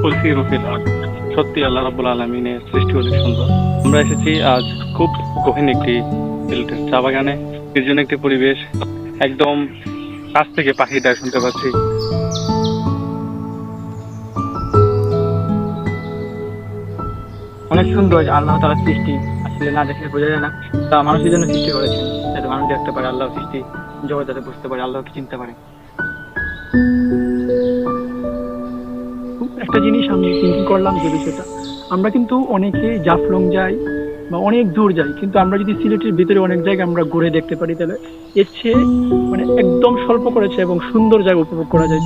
ফুলসি রুফিল art. সত্যি আল্লাহ রাব্বুল আলামিনের সৃষ্টি অনেক সুন্দর। আমরা এসেছি আজ খুব গহীন একটি সিলেটের চা বাগানে, নির্জন একটি পরিবেশ, একদম কাছ থেকে পাখির ডাক শুনতে পাচ্ছি। অনেক সুন্দর আল্লাহ তাআলার সৃষ্টি, আসলে না দেখলে বোঝা যায় না। তা মানুষের জন্য সৃষ্টি করেছেন, যাতে মানুষ দেখতে পারে আল্লাহ সৃষ্টি জগৎ, যাতে বুঝতে পারে আল্লাহকে চিনতে পারে। একটা জিনিস আমি থিঙ্কিং করলাম, যে বিষয়টা আমরা কিন্তু অনেকে জাফলং যাই বা অনেক দূর যাই, কিন্তু আমরা যদি সিলেটের ভিতরে অনেক জায়গা আমরা ঘুরে দেখতে পারি, তাহলে এর চেয়ে মানে একদম স্বল্প করেছে এবং সুন্দর জায়গা উপভোগ করা যায়।